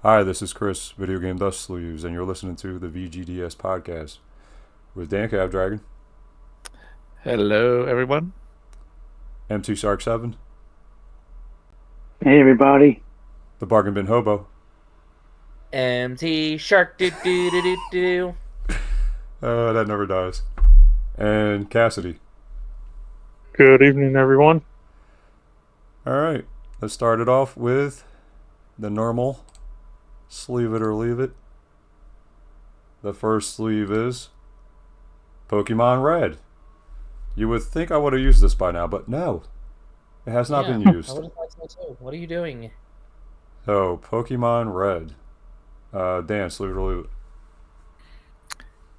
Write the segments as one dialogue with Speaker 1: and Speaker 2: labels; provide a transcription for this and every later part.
Speaker 1: Hi, this is Chris, Video Game Dust Sleeves, and you're listening to the VGDS podcast with DanCavDragon,
Speaker 2: Hello, everyone.
Speaker 1: MT Shark 7,
Speaker 3: Hey everybody.
Speaker 1: the Bargain Bin Hobo.
Speaker 4: MT Shark do do do do do.
Speaker 1: That never dies. And Cassidy.
Speaker 5: Good evening, everyone.
Speaker 1: Alright, let's start it off with the normal sleeve it or leave it. The first sleeve is Pokemon Red. You would think I would have used this by now, but no. It has not been
Speaker 4: I
Speaker 1: used.
Speaker 4: would have thought so too. What are you doing?
Speaker 1: So, Pokemon Red. Dan, sleeve it or leave it.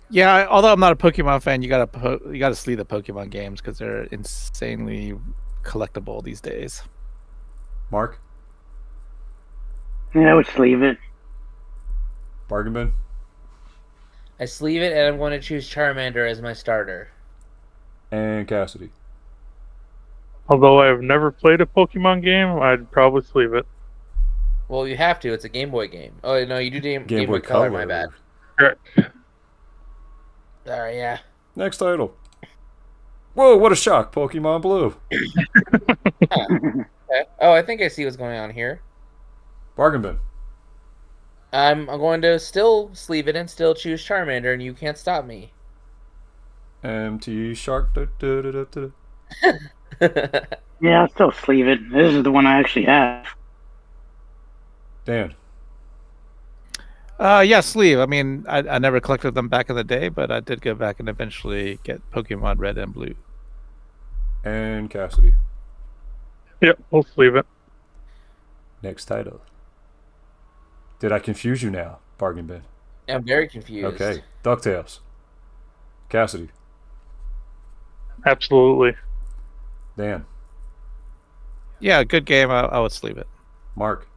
Speaker 2: Yeah, although I'm not a Pokemon fan, you gotta sleeve the Pokemon games because they're insanely collectible these days.
Speaker 1: Mark?
Speaker 3: Yeah, I would sleeve it.
Speaker 1: Bargain Bin?
Speaker 4: I sleeve it, and I'm going to choose Charmander as my starter.
Speaker 1: And Cassidy.
Speaker 5: Although I have never played a Pokemon game, I'd probably sleeve it.
Speaker 4: Well, you have to. It's a Game Boy game. Oh no, you do Game
Speaker 1: Game
Speaker 4: Boy
Speaker 1: Boy
Speaker 4: Color.
Speaker 1: Color.
Speaker 4: My bad.
Speaker 5: Correct.
Speaker 4: Sorry, yeah.
Speaker 1: Next title. Whoa, what a shock. Pokemon Blue.
Speaker 4: Okay. Oh, I think I see what's going on here.
Speaker 1: Bargain Bin.
Speaker 4: I'm going to still sleeve it and still choose Charmander, and you can't stop me.
Speaker 1: MT Shark.
Speaker 3: Yeah, I'll still sleeve it. This is the one I actually have.
Speaker 1: Dan.
Speaker 2: Yeah, sleeve. I mean, I never collected them back in the day, but I did go back and eventually get Pokemon Red and Blue.
Speaker 1: And Cassidy.
Speaker 5: Yep, we'll sleeve it.
Speaker 1: Next title. Did I confuse you now? Bargain Bin.
Speaker 4: I'm very confused.
Speaker 1: Okay. DuckTales. Cassidy.
Speaker 5: Absolutely.
Speaker 1: Dan.
Speaker 2: Yeah, good game. I would sleeve it.
Speaker 1: Mark.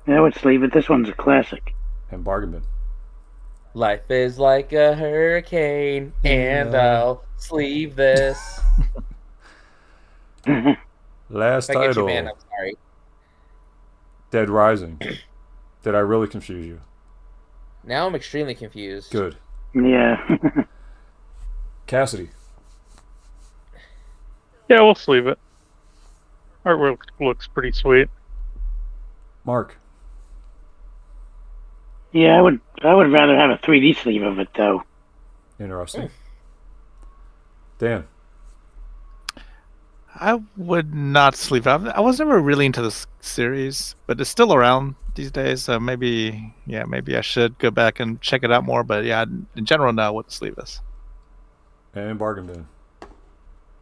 Speaker 3: Yeah, I would sleeve it. This one's a classic.
Speaker 1: And Bargain Bin.
Speaker 4: Life is like a hurricane, and
Speaker 1: Yeah.
Speaker 4: I'll sleeve this.
Speaker 1: Last
Speaker 4: If I get you,
Speaker 1: title.
Speaker 4: man, I'm sorry.
Speaker 1: Dead Rising. Did I really confuse you?
Speaker 4: Now I'm extremely confused.
Speaker 1: Good.
Speaker 3: Yeah.
Speaker 1: Cassidy.
Speaker 5: Yeah, we'll sleeve it. Artwork looks pretty sweet.
Speaker 1: Mark.
Speaker 3: Yeah, I would rather have a 3D sleeve of it though.
Speaker 1: Interesting. Dan.
Speaker 2: I would not sleeve it. I was never really into this series, but it's still around these days. So maybe I should go back and check it out more. But yeah, in general, no, I wouldn't sleeve this.
Speaker 1: And Bargain Bin.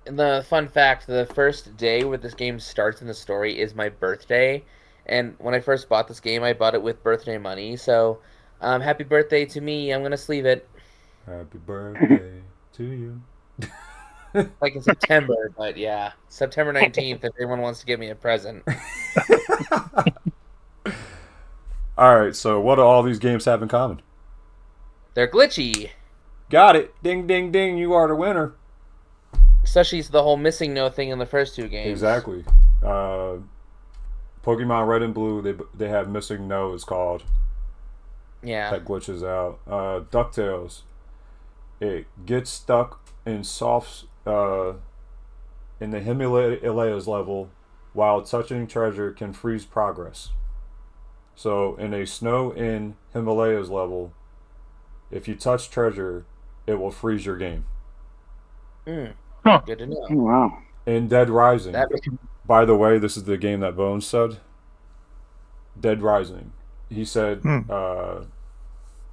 Speaker 4: And the fun fact, the first day where this game starts in the story is my birthday. And when I first bought this game, I bought it with birthday money. So, happy birthday to me. I'm going to sleeve it.
Speaker 1: Happy birthday to you.
Speaker 4: Like in September, but yeah. September 19th, if anyone wants to give me a present.
Speaker 1: Alright, so what do all these games have in common?
Speaker 4: They're glitchy.
Speaker 1: Got it. Ding, ding, ding. You are the winner.
Speaker 4: Especially the whole missing no thing in the first two games.
Speaker 1: Exactly. Pokemon Red and Blue, they have Missing No, it's called.
Speaker 4: Yeah.
Speaker 1: That glitches out. DuckTales, it gets stuck in in the Himalayas level while touching treasure can freeze progress. So in a snow in Himalayas level, if you touch treasure, it will freeze your game.
Speaker 5: Huh.
Speaker 4: Good to know.
Speaker 3: Wow.
Speaker 1: In Dead Rising,
Speaker 4: That
Speaker 1: by the way, this is the game that Bones said. Dead Rising. He said the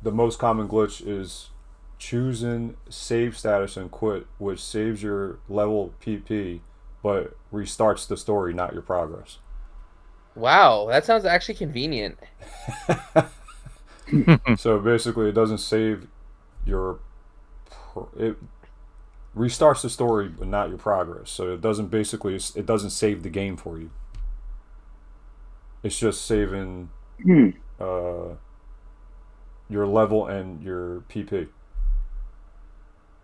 Speaker 1: most common glitch is choosing save status and quit, which saves your level PP, but restarts the story, not your progress.
Speaker 4: Wow, that sounds actually convenient.
Speaker 1: So basically, it doesn't save your. It restarts the story, but not your progress. So it doesn't save the game for you. It's just saving your level and your PP.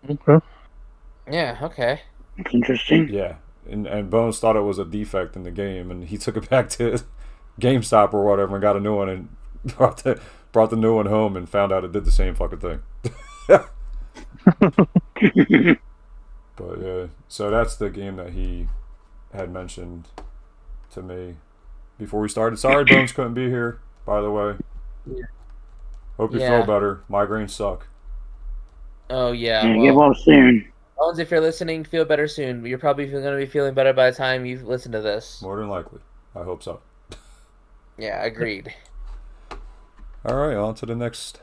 Speaker 5: Okay.
Speaker 4: Yeah, okay.
Speaker 3: It's interesting.
Speaker 1: Yeah, and Bones thought it was a defect in the game, and he took it back to GameStop or whatever and got a new one and brought the new one home and found out it did the same fucking thing. But yeah, so that's the game that he had mentioned to me before we started. Sorry, Bones couldn't be here, by the way. Hope you feel better. Migraines suck.
Speaker 4: Oh yeah.
Speaker 3: Yeah, get well soon.
Speaker 4: Bones, if you're listening, feel better soon. You're probably going to be feeling better by the time you listen to this.
Speaker 1: More than likely. I hope so.
Speaker 4: Yeah, agreed.
Speaker 1: All right, on to the next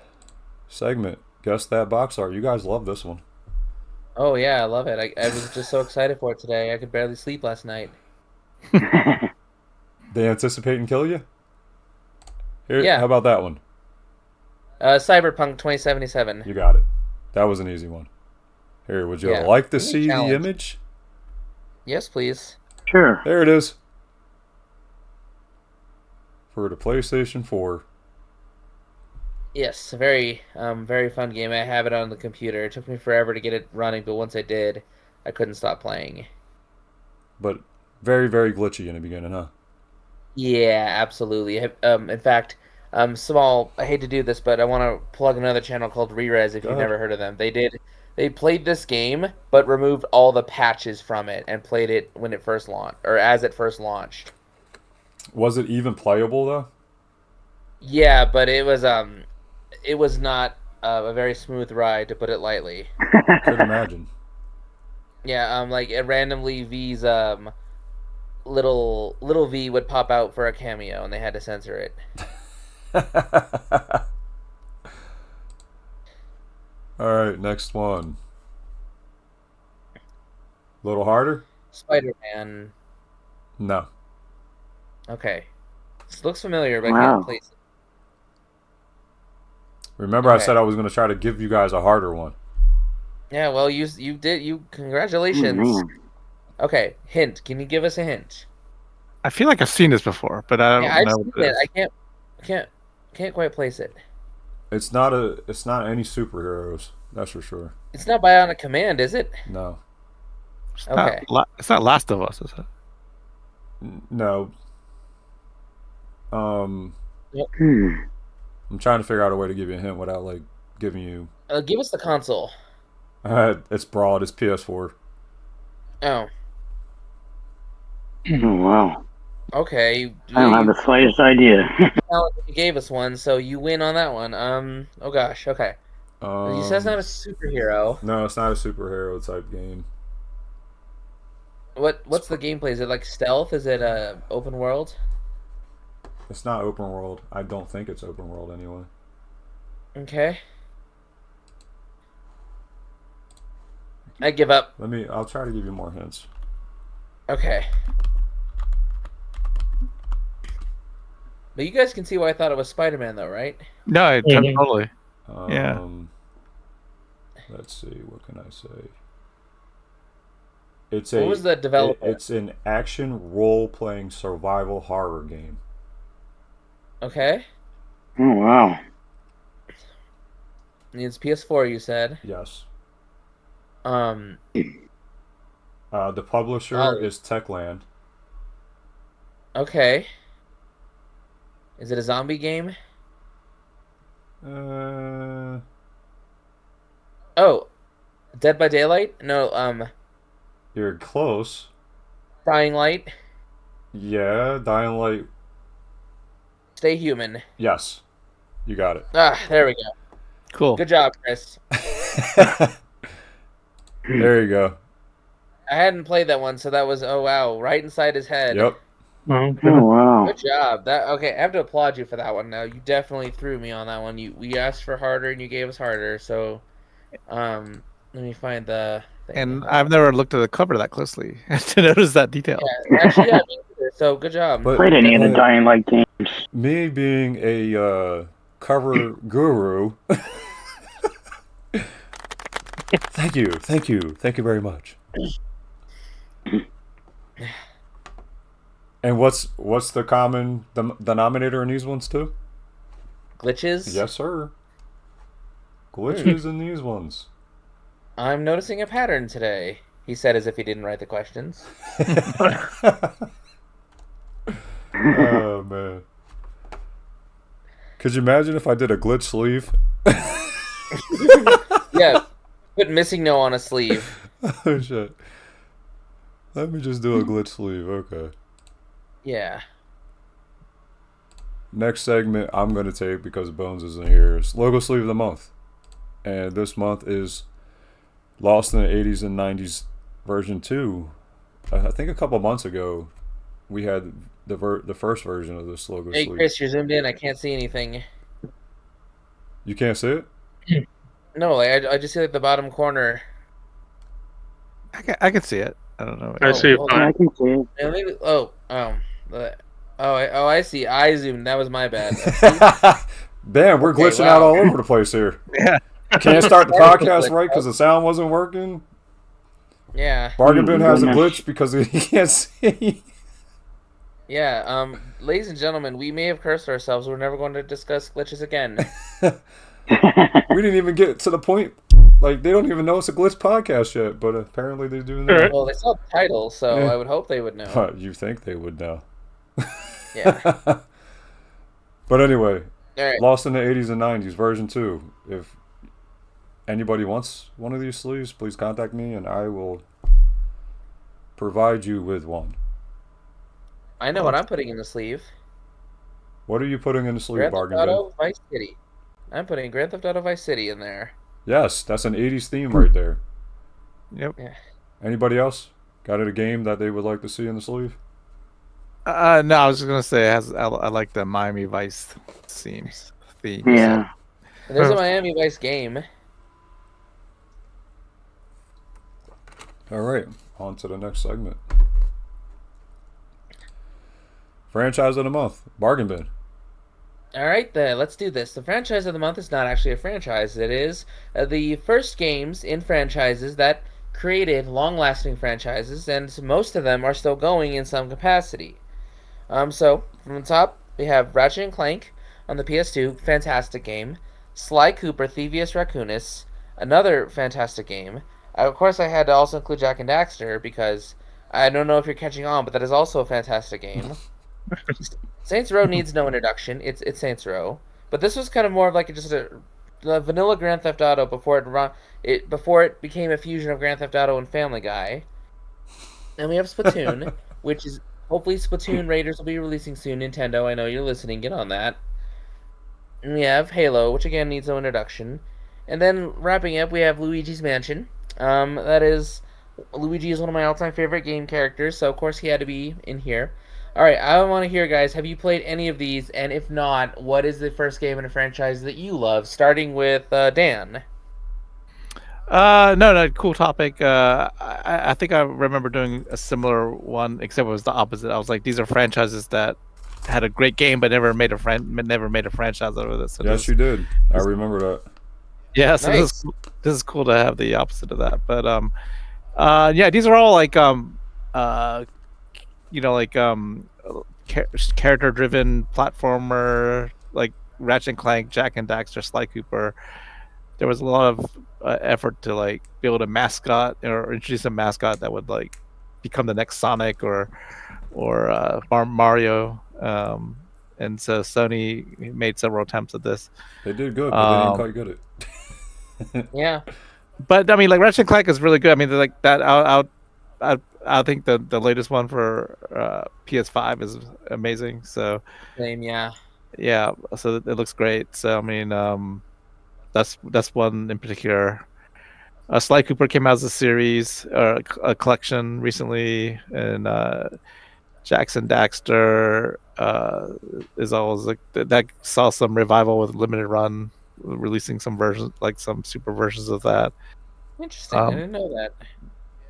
Speaker 1: segment. Guess that box art. You guys love this one.
Speaker 4: Oh yeah, I love it. I was just so excited for it today. I could barely sleep last night.
Speaker 1: They anticipate and kill you? Here,
Speaker 4: Yeah.
Speaker 1: How about that one?
Speaker 4: Cyberpunk 2077.
Speaker 1: You got it. That was an easy one. Here, would you like to see the image?
Speaker 4: Yes, please.
Speaker 3: Sure.
Speaker 1: There it is. For the PlayStation 4.
Speaker 4: Yes, very fun game. I have it on the computer. It took me forever to get it running, but once I did, I couldn't stop playing.
Speaker 1: But very, very glitchy in the beginning, huh?
Speaker 4: Yeah, absolutely. In fact, I hate to do this, but I want to plug another channel called Rerez if you've never heard of them. They played this game, but removed all the patches from it and played it when it first launched, or as it first launched.
Speaker 1: Was it even playable though?
Speaker 4: Yeah, but it was not a very smooth ride, to put it lightly.
Speaker 1: Could imagine.
Speaker 4: Yeah, like randomly V's little V would pop out for a cameo, and they had to censor it.
Speaker 1: All right, next one. A little harder?
Speaker 4: Spider-Man.
Speaker 1: No.
Speaker 4: Okay. This looks familiar, but I
Speaker 3: Wow.
Speaker 4: can't place it.
Speaker 1: Remember I said I was going to try to give you guys a harder one.
Speaker 4: Yeah, well, you did. Congratulations.
Speaker 3: Man.
Speaker 4: Okay, hint. Can you give us a hint?
Speaker 2: I feel like I've seen this before, but I don't
Speaker 4: I've
Speaker 2: know
Speaker 4: seen
Speaker 2: what it
Speaker 4: it.
Speaker 2: is.
Speaker 4: I can't quite place it.
Speaker 1: It's not any superheroes, that's for sure.
Speaker 4: It's not Bionic Command, is it?
Speaker 1: No.
Speaker 4: Okay.
Speaker 2: It's not Last of Us, is it?
Speaker 1: No.
Speaker 3: Hmm.
Speaker 1: I'm trying to figure out a way to give you a hint without like giving you.
Speaker 4: Give us the console.
Speaker 1: It's broad. It's PS4.
Speaker 4: Oh,
Speaker 3: Oh, wow.
Speaker 4: okay.
Speaker 3: I don't have the slightest idea.
Speaker 4: You gave us one, so you win on that one. Oh gosh. Okay. You said it's not a superhero.
Speaker 1: No, it's not a superhero type game.
Speaker 4: What's the gameplay? Is it like stealth? Is it open world?
Speaker 1: It's not open world. I don't think it's open world anyway.
Speaker 4: Okay. I give up.
Speaker 1: I'll try to give you more hints.
Speaker 4: Okay. But you guys can see why I thought it was Spider-Man, though, right?
Speaker 2: No,
Speaker 5: Mhm.
Speaker 2: totally. Yeah.
Speaker 1: Let's see. What can I say?
Speaker 4: What was the developer?
Speaker 1: It's an action role-playing survival horror game.
Speaker 4: Okay.
Speaker 3: Oh, wow.
Speaker 4: It's PS4, you said.
Speaker 1: Yes.
Speaker 4: Um.
Speaker 1: The publisher
Speaker 4: Oh.
Speaker 1: is Techland.
Speaker 4: Okay. Is it a zombie game? Oh, Dead by Daylight? No.
Speaker 1: You're close.
Speaker 4: Dying Light.
Speaker 1: Yeah, Dying Light.
Speaker 4: Stay Human.
Speaker 1: Yes, you got it.
Speaker 4: Ah, there we go.
Speaker 2: Cool.
Speaker 4: Good job, Chris.
Speaker 1: There you go.
Speaker 4: I hadn't played that one, so that was right inside his head.
Speaker 1: Yep.
Speaker 3: Oh, wow.
Speaker 4: Good job. Okay, I have to applaud you for that one. Now you definitely threw me on that one. We asked for harder and you gave us harder. So, let me find the thing.
Speaker 2: And I've never looked at the cover that closely to notice that detail.
Speaker 4: Yeah, actually, yeah, me neither. So good job.
Speaker 1: But-
Speaker 3: Played any of the Dying Light games.
Speaker 1: Me being a cover guru. Thank you very much. And what's the common denominator in these ones too?
Speaker 4: Glitches?
Speaker 1: Yes, sir. Glitches in these ones.
Speaker 4: I'm noticing a pattern today, he said as if he didn't write the questions.
Speaker 1: Oh man. Could you imagine if I did a glitch sleeve?
Speaker 4: Yeah, put missing no on a sleeve.
Speaker 1: Oh shit. Let me just do a glitch sleeve. Okay.
Speaker 4: Yeah.
Speaker 1: Next segment I'm gonna take because Bones isn't here. It's logo sleeve of the month, and this month is Lost in the 80s and 90s version 2. I think a couple months ago we had the first version of this logo
Speaker 4: Hey
Speaker 1: sleeve.
Speaker 4: Chris, you're zoomed in. I can't see anything.
Speaker 1: You can't see it?
Speaker 4: No, like I just see like the bottom corner.
Speaker 2: I can see it. I don't know.
Speaker 5: I see it
Speaker 4: hold
Speaker 3: Yeah,
Speaker 5: fine.
Speaker 3: I can see it.
Speaker 4: Yeah, maybe, I see. I zoomed. That was my bad.
Speaker 1: Damn, we're
Speaker 4: Okay,
Speaker 1: glitching
Speaker 4: wow.
Speaker 1: out all over the place here.
Speaker 2: Yeah.
Speaker 1: Can't start the podcast right because the sound wasn't working.
Speaker 4: Yeah.
Speaker 1: Bargain Bin has a
Speaker 3: Goodness.
Speaker 1: glitch because he can't see.
Speaker 4: Yeah. Ladies and gentlemen, we may have cursed ourselves. We're never going to discuss glitches again.
Speaker 1: We didn't even get to the point. Like, they don't even know it's a glitch podcast yet, but apparently they do now.
Speaker 5: Alright.
Speaker 4: Well, they saw the title, so
Speaker 1: Yeah.
Speaker 4: I would hope they would know.
Speaker 1: You think they would know.
Speaker 4: Yeah.
Speaker 1: But anyway,
Speaker 4: All right.
Speaker 1: Lost in the 80s and 90s, version 2. If anybody wants one of these sleeves, please contact me and I will provide you with one.
Speaker 4: I know what I'm putting in the sleeve.
Speaker 1: What are you putting in the sleeve,
Speaker 4: Grand Theft
Speaker 1: Bargain Bin?
Speaker 4: Auto Vice City. I'm putting Grand Theft Auto Vice City in there.
Speaker 1: Yes, that's an 80s theme right there.
Speaker 2: Yep.
Speaker 1: Anybody else got it a game that they would like to see in the sleeve?
Speaker 2: No, I was just gonna say I like the Miami Vice theme.
Speaker 3: Yeah.
Speaker 4: And there's a Miami Vice game.
Speaker 1: All right, on to the next segment. Franchise of the month, Bargain Bin.
Speaker 4: All right, then let's do this. The franchise of the month is not actually a franchise. It is the first games in franchises that created long-lasting franchises, and most of them are still going in some capacity. So from the top we have Ratchet and Clank on the PS2, fantastic game. Sly Cooper, Thievius Raccoonus, another fantastic game. Of course, I had to also include Jack and Daxter because I don't know if you're catching on, but that is also a fantastic game. Saints Row needs no introduction. It's Saints Row, but this was kind of more of like just a vanilla Grand Theft Auto before it became a fusion of Grand Theft Auto and Family Guy. And we have Splatoon, which is hopefully Splatoon Raiders will be releasing soon. Nintendo, I know you're listening. Get on that. And we have Halo, which again needs no introduction. And then wrapping up, we have Luigi's Mansion. Luigi is one of my all-time favorite game characters, so of course he had to be in here. Alright, I want to hear, guys, have you played any of these? And if not, what is the first game in a franchise that you love? Starting with Dan.
Speaker 2: No, cool topic. I think I remember doing a similar one, except it was the opposite. I was like, these are franchises that had a great game but never made a franchise out of it. So
Speaker 1: Yes, you did. I remember that.
Speaker 2: yeah, so
Speaker 4: Nice.
Speaker 2: this is cool to have the opposite of that. But yeah, these are all like character driven platformer, like Ratchet and Clank, Jack and Daxter, Sly Cooper. There was a lot of effort to like build a mascot or introduce a mascot that would like become the next Sonic or Mario. And so Sony made several attempts at this.
Speaker 1: They did good, but they didn't quite get it.
Speaker 4: Yeah.
Speaker 2: But I mean, like Ratchet and Clank is really good. I mean, like that. I think the latest one for PS5 is amazing. So
Speaker 4: Same, yeah.
Speaker 2: yeah, so it looks great. So I mean, that's one in particular. Sly Cooper came out as a series or a collection recently, and Jackson Daxter is always like that saw some revival with limited run, releasing some versions, like some super versions of that.
Speaker 4: Interesting. I didn't know that.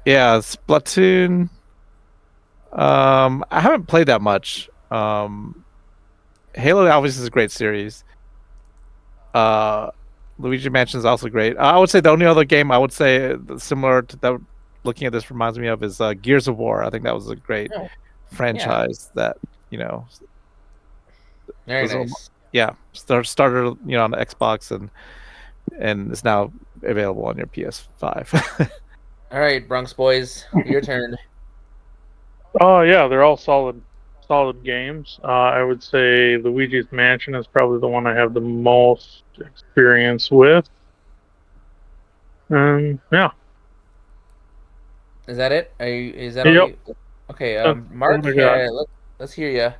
Speaker 2: Yeah, Splatoon. I haven't played that much. Halo obviously is a great series. Luigi Mansion is also great. I would say the only other game I would say similar to that, looking at this reminds me of, is Gears of War. I think that was a great franchise that
Speaker 4: Very
Speaker 2: was
Speaker 4: nice.
Speaker 2: started on the Xbox and is now available on your PS5.
Speaker 4: All right, BronxBoyz, your turn.
Speaker 5: Oh yeah, they're all solid solid games. I would say Luigi's Mansion is probably the one I have the most experience with. Yeah.
Speaker 4: Is that it? Is that all
Speaker 5: Yep.
Speaker 4: you? Okay,
Speaker 5: That's
Speaker 4: Mark,
Speaker 5: all I got.
Speaker 4: let's hear you.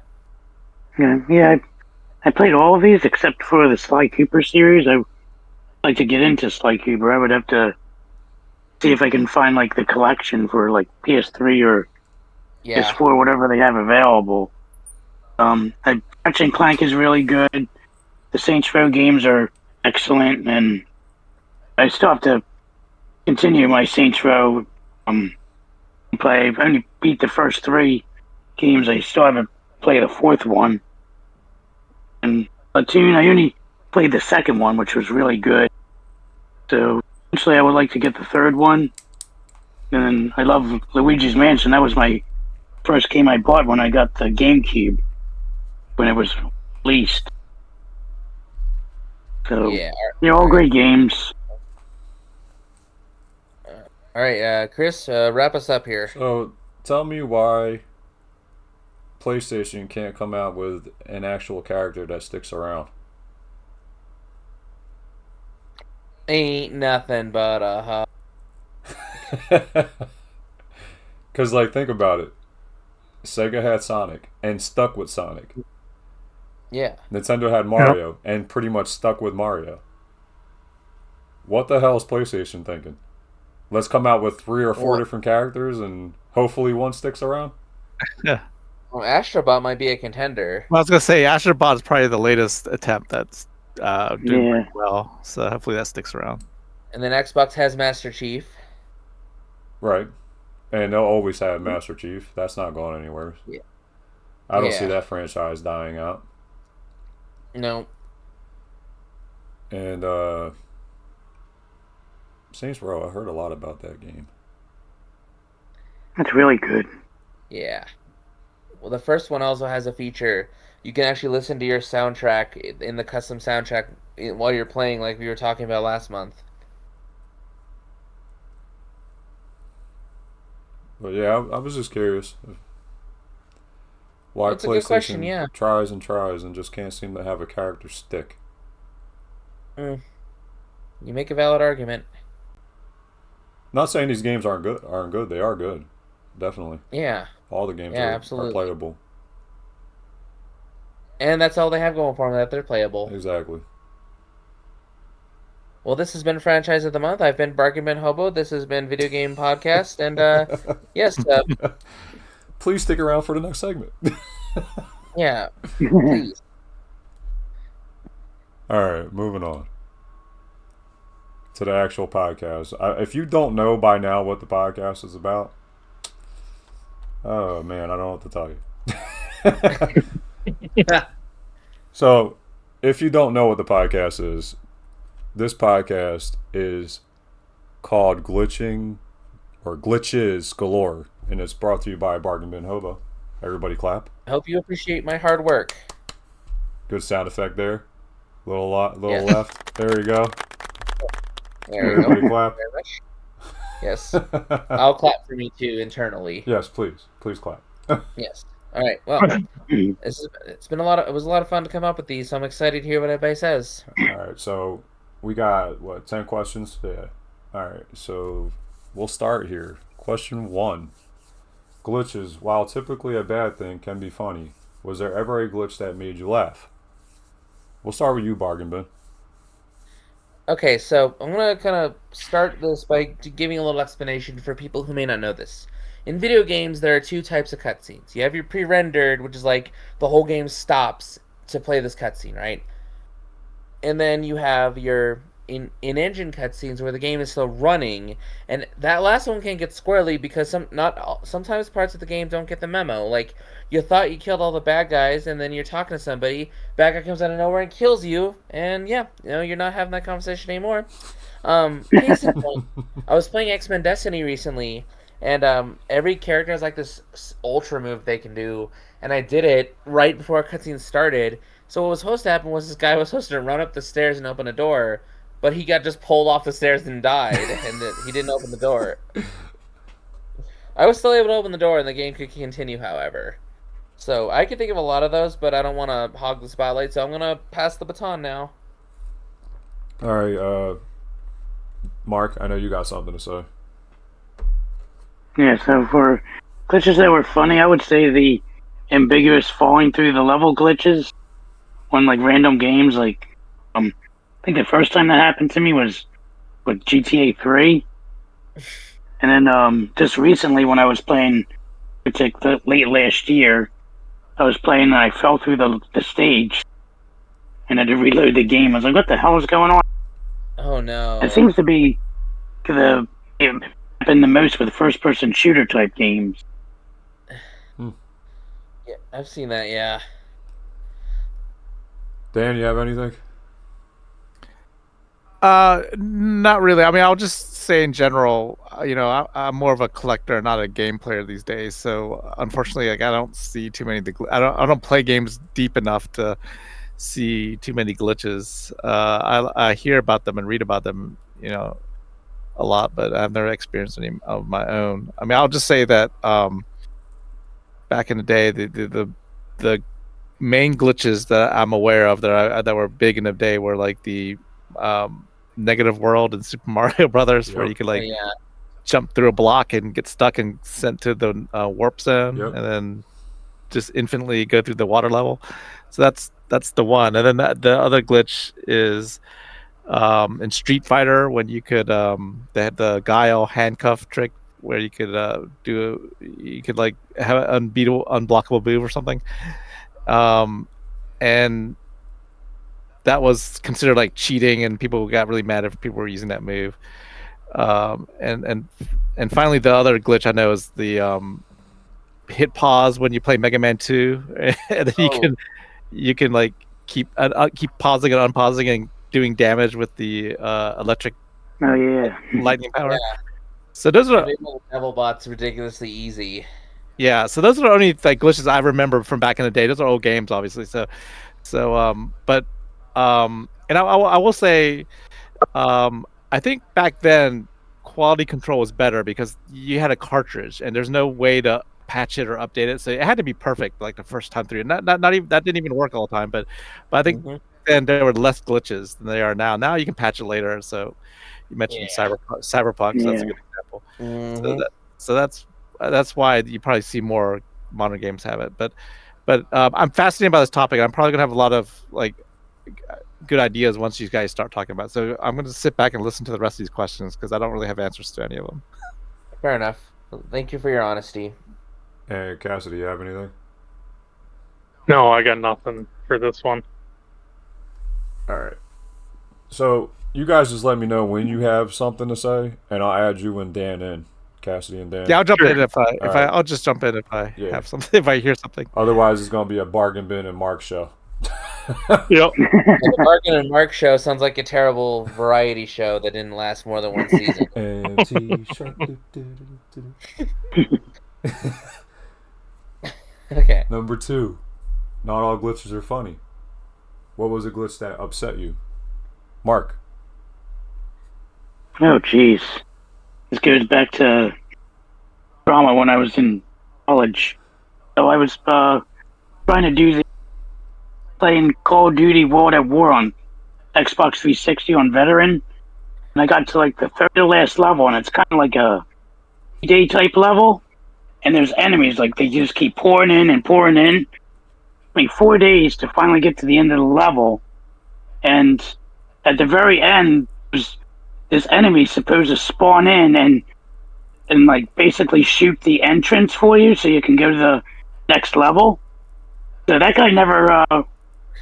Speaker 3: Yeah, I played all of these except for the Sly Cooper series. I like to get into Sly Cooper. I would have to see if I can find like the collection for like PS3 or
Speaker 4: Yeah.
Speaker 3: PS4, whatever they have available. Ratchet and Clank is really good. The Saints Row games are excellent, and I still have to continue my Saints Row play. I've only beat the first 3 games. I still haven't played the 4th one. And Platoon, I only played the 2nd one, which was really good. So eventually I would like to get the 3rd one. And I love Luigi's Mansion. That was my first game I bought when I got the GameCube, when it was released. So,
Speaker 4: Yeah.
Speaker 3: they're all great games.
Speaker 4: All right, Chris, wrap us up here.
Speaker 1: So tell me why PlayStation can't come out with an actual character that sticks around.
Speaker 4: Ain't nothing but a
Speaker 1: Because, like, think about it. Sega had Sonic and stuck with Sonic.
Speaker 4: yeah.
Speaker 1: Nintendo had Mario and pretty much stuck with Mario. What the hell is PlayStation thinking? Let's come out with 3 or 4 different characters and hopefully one sticks around?
Speaker 2: Yeah.
Speaker 4: Well, Astrobot might be a contender.
Speaker 2: Well, I was gonna say Astrobot is probably the latest attempt that's doing pretty well. So hopefully that sticks around.
Speaker 4: And then Xbox has Master Chief.
Speaker 1: Right. And they'll always have Master Chief. That's not going anywhere.
Speaker 4: Yeah.
Speaker 1: I don't see that franchise dying out.
Speaker 4: No.
Speaker 1: And Saints Row, I heard a lot about that game.
Speaker 3: That's really good.
Speaker 4: Yeah. Well, the first one also has a feature. You can actually listen to your soundtrack in the custom soundtrack while you're playing, like we were talking about last month.
Speaker 1: But yeah, I was just curious why
Speaker 4: That's a good question,
Speaker 1: PlayStation
Speaker 4: yeah.
Speaker 1: tries and tries and just can't seem to have a character stick.
Speaker 4: You make a valid argument.
Speaker 1: Not saying these games aren't good. They are good, definitely.
Speaker 4: Yeah.
Speaker 1: All the games
Speaker 4: Yeah,
Speaker 1: are
Speaker 4: absolutely.
Speaker 1: playable.
Speaker 4: And that's all they have going for them, that they're playable.
Speaker 1: Exactly.
Speaker 4: Well, this has been Franchise of the Month. I've been Bargain Hobo. This has been Video Game Podcast. And, yes,
Speaker 1: please stick around for the next segment.
Speaker 4: yeah, please.
Speaker 1: All right, moving on to the actual podcast. If you don't know by now what the podcast is about, oh man, I don't know what to tell you. So, if you don't know what the podcast is, this podcast is called Glitches Galore, and it's brought to you by Bargain Bin Hobo. Everybody clap.
Speaker 4: I hope you appreciate my hard work.
Speaker 1: Good sound effect there. Little left. There you go.
Speaker 4: There we
Speaker 1: Everybody
Speaker 4: go.
Speaker 1: clap.
Speaker 4: Very much. Yes. I'll clap for me too internally.
Speaker 1: Yes, please. Please clap.
Speaker 4: Yes. All right. Well, it was a lot of fun to come up with these, so I'm excited to hear what everybody says.
Speaker 1: All right, so we got 10 questions? Yeah. All right, so we'll start here. Question 1. Glitches, while typically a bad thing, can be funny. Was there ever a glitch that made you laugh? We'll start with you, Bargain Bin.
Speaker 4: Okay, so I'm going to kind of start this by giving a little explanation for people who may not know this. In video games, there are 2 types of cutscenes. You have your pre-rendered, which is like the whole game stops to play this cutscene, right? And then you have your in-engine cutscenes where the game is still running, and that last one can get squirrely because sometimes parts of the game don't get the memo. Like, you thought you killed all the bad guys, and then you're talking to somebody, bad guy comes out of nowhere and kills you, and yeah, you're not having that conversation anymore. Case in point, I was playing X-Men Destiny recently, and every character has like this ultra move they can do, and I did it right before a cutscene started. So what was supposed to happen was this guy was supposed to run up the stairs and open a door, but he got just pulled off the stairs and died, and he didn't open the door. I was still able to open the door, and the game could continue, however. So I can think of a lot of those, but I don't want to hog the spotlight, so I'm gonna pass the baton now.
Speaker 1: All right, Mark, I know you got something to say.
Speaker 3: Yeah, so for glitches that were funny, I would say the ambiguous falling through the level glitches on like random games. Like, I think the first time that happened to me was with GTA 3, and then just recently when I was playing, it's like late last year, I was playing and I fell through the stage and had to reload the game. I was like, "What the hell is going on?"
Speaker 4: Oh no.
Speaker 3: It seems to be it happened the most with first-person shooter type games.
Speaker 4: Yeah, I've seen that. Yeah.
Speaker 1: Dan, you have anything?
Speaker 2: Not really. I mean, I'll just say in general, I'm more of a collector, not a game player these days. So unfortunately, like I don't see too many. I don't play games deep enough to see too many glitches. I hear about them and read about them, a lot, but I've never experienced any of my own. I mean, I'll just say that back in the day, the main glitches that I'm aware of that were big in the day were like the negative world in Super Mario Brothers, where you could like
Speaker 4: yeah.
Speaker 2: jump through a block and get stuck and sent to the warp zone,
Speaker 1: Yep.
Speaker 2: and then just infinitely go through the water level. So that's the one. And then the other glitch is in Street Fighter when you could they had the Guile handcuff trick where you could like have an unblockable move or something. And that was considered like cheating, and people got really mad if people were using that move. And finally, the other glitch I know is the hit pause when you play Mega Man 2, and then you can like keep pausing and unpausing and doing damage with the electric lightning power.
Speaker 4: Yeah.
Speaker 2: So those are
Speaker 4: Devil Bot's ridiculously easy.
Speaker 2: Yeah, so those are the only like glitches I remember from back in the day. Those are old games, obviously. And I will say, I think back then quality control was better because you had a cartridge and there's no way to patch it or update it, so it had to be perfect like the first time through. Not even that didn't even work all the time, but I think then there were less glitches than there are now. Now you can patch it later. So you mentioned Cyberpunk, so that's a good example. So that's why you probably see more modern games have it. But I'm fascinated by this topic. I'm probably gonna have a lot of like good ideas once you guys start talking about it. So I'm gonna sit back and listen to the rest of these questions because I don't really have answers to any of them.
Speaker 4: Fair enough. Thank you for your honesty.
Speaker 1: Hey, Cassidy, you have anything?
Speaker 5: No, I got nothing for this one.
Speaker 1: All right. So you guys just let me know when you have something to say, and I'll add you and Dan in. Cassidy and Dan.
Speaker 2: Yeah, I'll jump in I'll just jump in if I have something, if I hear something.
Speaker 1: Otherwise, it's gonna be a bargain bin and Mark show.
Speaker 5: Yep.
Speaker 4: The Bargain and Mark show sounds like a terrible variety show that didn't last more than one season. Okay.
Speaker 1: Number 2. Not all glitches are funny. What was a glitch that upset you? Mark.
Speaker 3: Oh, jeez. This goes back to drama when I was in college. So I was trying to playing Call of Duty World at War on Xbox 360 on Veteran, and I got to like the third to last level, and it's kind of like a day type level, and there's enemies like they just keep pouring in and pouring in. Like 4 days to finally get to the end of the level, and at the very end, this enemy supposed to spawn in and like basically shoot the entrance for you so you can go to the next level. So that guy never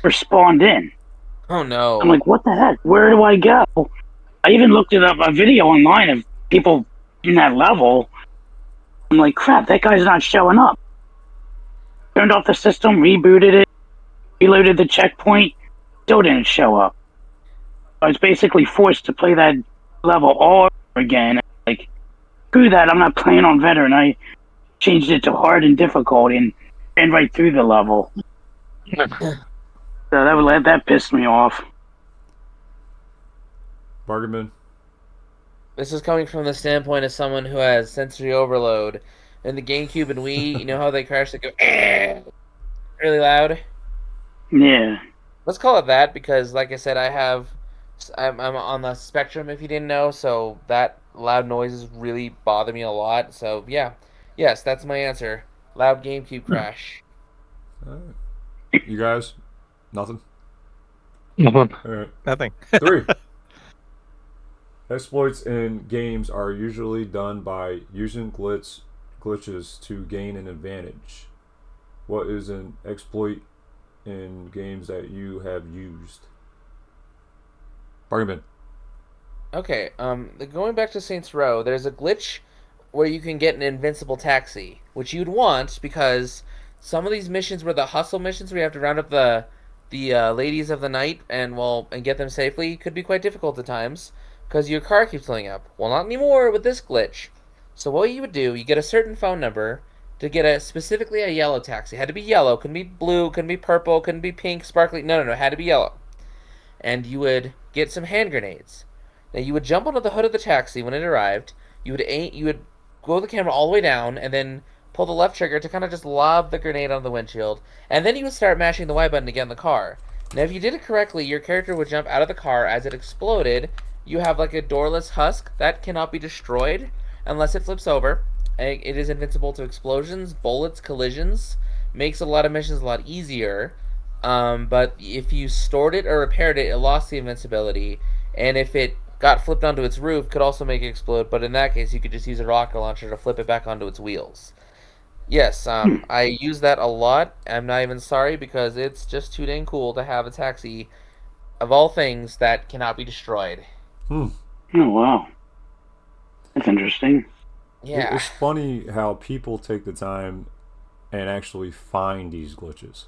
Speaker 3: spawned in.
Speaker 4: Oh no.
Speaker 3: I'm like, what the heck? Where do I go? I even looked it up a video online of people in that level. I'm like, crap, that guy's not showing up. Turned off the system, rebooted it, reloaded the checkpoint, still didn't show up. I was basically forced to play that level all over again. Like, screw that, I'm not playing on Veteran. I changed it to hard and difficult and ran right through the level. So that pissed me off.
Speaker 1: Bargain.
Speaker 4: This is coming from the standpoint of someone who has sensory overload. In the GameCube and Wii, you know how they crash? They go, really loud.
Speaker 3: Yeah.
Speaker 4: Let's call it that because, like I said, I'm on the spectrum. If you didn't know, so that loud noises really bother me a lot. So yeah, yes, that's my answer. Loud GameCube crash.
Speaker 1: All right. You guys, nothing.
Speaker 5: Nothing.
Speaker 1: All right.
Speaker 2: Nothing.
Speaker 1: 3. Exploits in games are usually done by using glitches to gain an advantage. What is an exploit in games that you have used? Bargain.
Speaker 4: Okay, going back to Saints Row, there's a glitch where you can get an invincible taxi, which you'd want because some of these missions were the hustle missions where you have to round up the ladies of the night and get them safely could be quite difficult at times because your car keeps filling up. Well, not anymore with this glitch. So what you would do, you get a certain phone number to get specifically a yellow taxi. It had to be yellow, couldn't be blue, couldn't be purple, couldn't be pink, sparkly. No, it had to be yellow. And you would get some hand grenades. Now you would jump onto the hood of the taxi when it arrived. You would go the camera all the way down and then pull the left trigger to kind of just lob the grenade on the windshield. And then you would start mashing the Y button to get in the car. Now if you did it correctly, your character would jump out of the car as it exploded. You have like a doorless husk that cannot be destroyed unless it flips over. It is invincible to explosions, bullets, collisions. Makes a lot of missions a lot easier. But if you stored it or repaired it, it lost the invincibility. And if it got flipped onto its roof, could also make it explode. But in that case, you could just use a rocket launcher to flip it back onto its wheels. Yes, I use that a lot. I'm not even sorry because it's just too dang cool to have a taxi, of all things, that cannot be destroyed.
Speaker 3: Oh, wow. That's interesting.
Speaker 4: Yeah.
Speaker 1: It's funny how people take the time and actually find these glitches.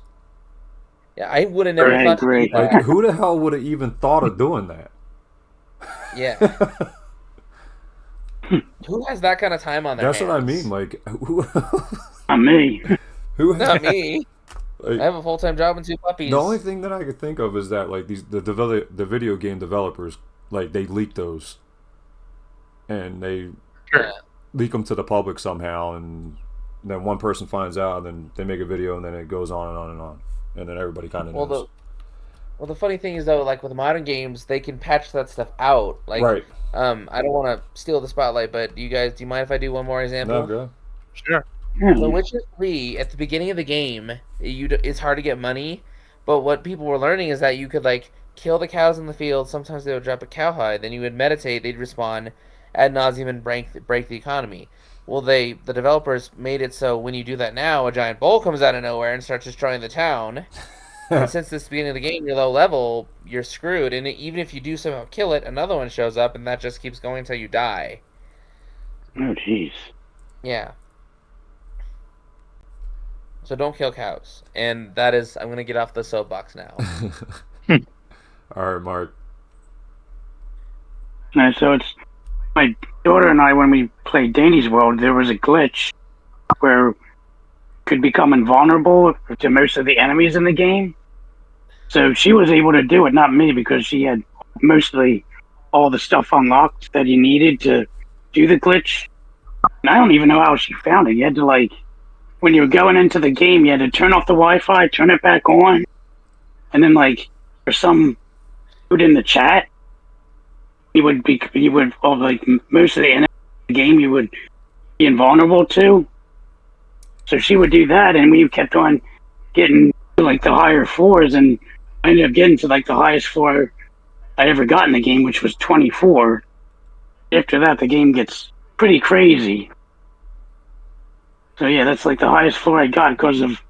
Speaker 4: Yeah, I would have never thought to do that.
Speaker 1: Like, who the hell would have even thought of doing that?
Speaker 4: Yeah. Who has that kind of time on their
Speaker 1: That's
Speaker 4: hands?
Speaker 1: what I mean. Like, who?
Speaker 3: Not me.
Speaker 1: Who?
Speaker 4: Not me.
Speaker 1: Like,
Speaker 4: I have a full-time job and 2 puppies.
Speaker 1: the only thing that I could think of is that like the video game developers, like, they leak those, and they leak them to the public somehow, and then one person finds out, and then they make a video, and then it goes on and on and on, and then everybody kind of knows.
Speaker 4: Well, the funny thing is though, like with modern games, they can patch that stuff out. Like,
Speaker 1: Right.
Speaker 4: I don't want to steal the spotlight, but do you mind if I do one more example?
Speaker 1: No, go.
Speaker 2: Sure.
Speaker 4: So Witcher 3, at the beginning of the game, it's hard to get money, but what people were learning is that you could like kill the cows in the field. Sometimes they would drop a cowhide, then you would meditate, they'd respawn ad nauseum and break the economy. Well, the developers made it so when you do that now, a giant bull comes out of nowhere and starts destroying the town. And since this beginning of the game, you're low level, you're screwed. And even if you do somehow kill it, another one shows up, and that just keeps going until you die.
Speaker 3: Oh, jeez.
Speaker 4: Yeah. So don't kill cows. And that is, I'm going to get off the soapbox now.
Speaker 1: All right, Mark.
Speaker 3: No, so it's my daughter and I, when we played Danny's World, there was a glitch where you could become invulnerable to most of the enemies in the game. So she was able to do it, not me, because she had mostly all the stuff unlocked that you needed to do the glitch. And I don't even know how she found it. You had to, like, when you were going into the game, you had to turn off the Wi-Fi, turn it back on, and then, like, for some dude in the chat, like, most of the enemies in the game you would be invulnerable to. So she would do that, and we kept on getting to, like, the higher floors, and I ended up getting to, like, the highest floor I ever got in the game, which was 24. After that, the game gets pretty crazy. So yeah, that's like the highest floor I got because of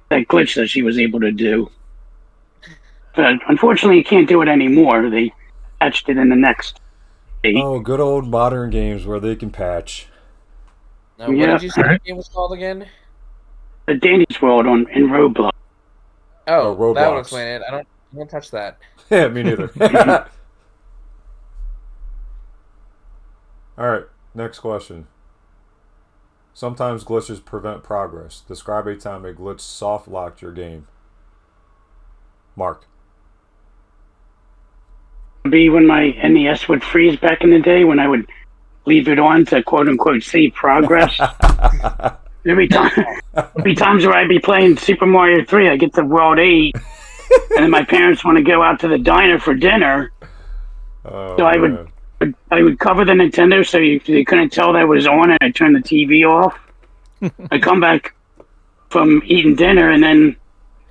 Speaker 3: that glitch that she was able to do. But unfortunately, you can't do it anymore. They patched it in the next state.
Speaker 1: Oh, good old modern games where they can patch.
Speaker 4: Now, what did you say the game was called again?
Speaker 3: The Dandy's World in Roblox.
Speaker 4: Oh,
Speaker 1: Roblox.
Speaker 4: that would explain it. I don't touch that.
Speaker 1: Yeah, me neither. All right, next question. Sometimes glitches prevent progress. Describe a time a glitch soft-locked your game. Mark.
Speaker 3: Be when my NES would freeze back in the day when I would leave it on to quote-unquote save progress. Every times where I'd be playing Super Mario 3, I get to World 8, and then my parents want to go out to the diner for dinner.
Speaker 1: Oh,
Speaker 3: So I would cover the Nintendo so they couldn't tell that it was on, and I turn the TV off. I come back from eating dinner, and then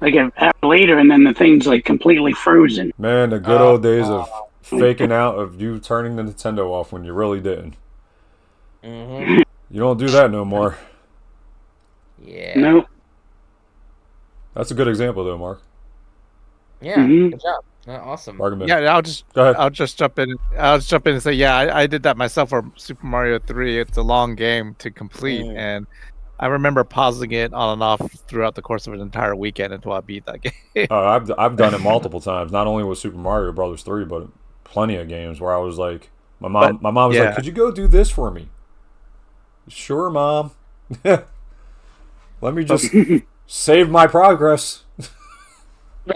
Speaker 3: like an hour later, and then the thing's like completely frozen.
Speaker 1: Man, the good old days of faking out of you turning the Nintendo off when you really didn't.
Speaker 4: Mm-hmm.
Speaker 1: You don't do that no more.
Speaker 4: Yeah.
Speaker 3: No.
Speaker 1: That's a good example, though, Mark.
Speaker 4: Yeah.
Speaker 3: Mhm.
Speaker 4: Good job. Awesome.
Speaker 1: Argument.
Speaker 2: Yeah,
Speaker 1: Go ahead.
Speaker 2: I'll just jump in. I'll just jump in and say, yeah, I did that myself for Super Mario 3. It's a long game to complete, and I remember pausing it on and off throughout the course of an entire weekend until I beat that game.
Speaker 1: I've done it multiple times, not only with Super Mario Brothers 3, but plenty of games where I was like, my mom was like, "Could you go do this for me?" Sure, Mom. Let me just save my progress.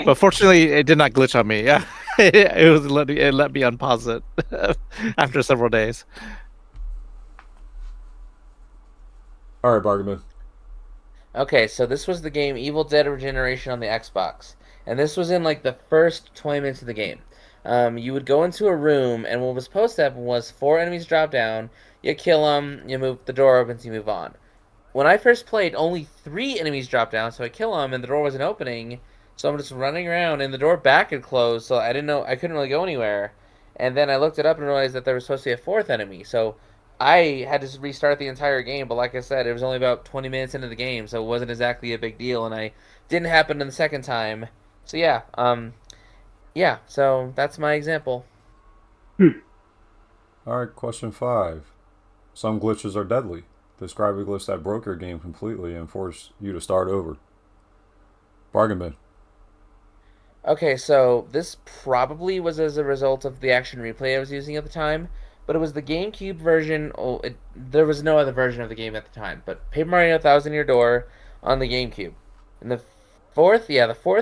Speaker 2: But fortunately, it did not glitch on me. Yeah, it let me unpause it after several days.
Speaker 1: All right, Bargaman.
Speaker 4: Okay, so this was the game Evil Dead Regeneration on the Xbox. And this was in like the first 20 minutes of the game. You would go into a room, and what was supposed to happen was 4 enemies drop down, you kill them, you move, the door opens, you move on. When I first played, only 3 enemies dropped down, so I kill them, and the door wasn't opening. So I'm just running around, and the door back had closed, so I couldn't really go anywhere. And then I looked it up and realized that there was supposed to be a 4th enemy, so I had to restart the entire game, but like I said, it was only about 20 minutes into the game, so it wasn't exactly a big deal, and I didn't happen in the second time. So yeah, so that's my example.
Speaker 1: All right, question 5. Some glitches are deadly. Describe a glitch that broke your game completely and forced you to start over. Bargain bin.
Speaker 4: Okay, so this probably was as a result of the action replay I was using at the time, but it was the GameCube version. There was no other version of the game at the time, but Paper Mario Thousand Year Door on the GameCube. In the fourth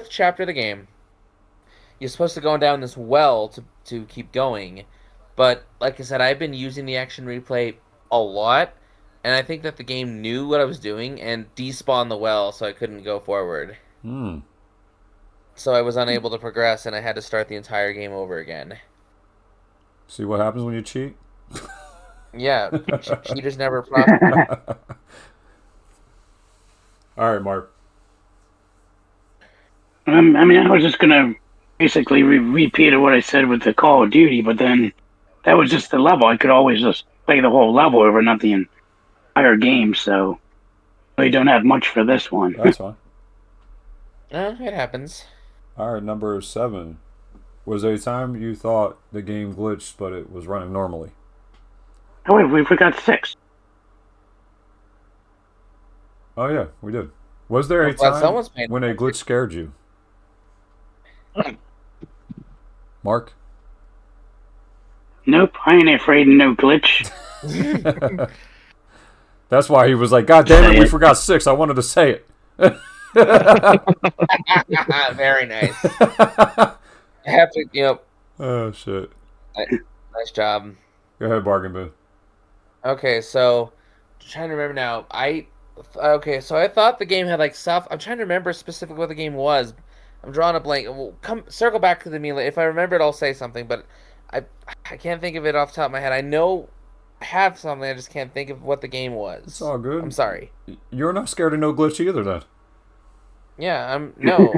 Speaker 4: chapter of the game, you're supposed to go down this well to keep going, but like I said, I've been using the action replay a lot, and I think that the game knew what I was doing and despawned the well, so I couldn't go forward. So I was unable to progress, and I had to start the entire game over again.
Speaker 1: See what happens when you cheat?
Speaker 4: Yeah, cheaters never prosper.
Speaker 1: All right, Mark.
Speaker 3: I mean, I was just gonna basically repeat what I said with the Call of Duty, but then that was just the level. I could always just play the whole level over, not the entire game. So I don't have much for this one.
Speaker 1: That's fine.
Speaker 4: It happens.
Speaker 1: All right, number 7. Was there a time you thought the game glitched, but it was running normally?
Speaker 3: Oh wait, we forgot 6.
Speaker 1: Oh yeah, we did. Was there a time when a glitch scared you? Mark?
Speaker 3: Nope, I ain't afraid of no glitch.
Speaker 1: That's why he was like, God damn it, we forgot 6. I wanted to say it.
Speaker 4: Very nice. I have to,
Speaker 1: Oh, shit.
Speaker 4: Nice job.
Speaker 1: Go ahead, Bargain Bin.
Speaker 4: Okay, so I'm trying to remember now. So I thought the game had like stuff. I'm trying to remember specifically what the game was. I'm drawing a blank. Well, circle back to me. If I remember it, I'll say something. But I can't think of it off the top of my head. I know I have something. I just can't think of what the game was.
Speaker 1: It's all good.
Speaker 4: I'm sorry.
Speaker 1: You're not scared of no glitch either, then.
Speaker 4: Yeah, no.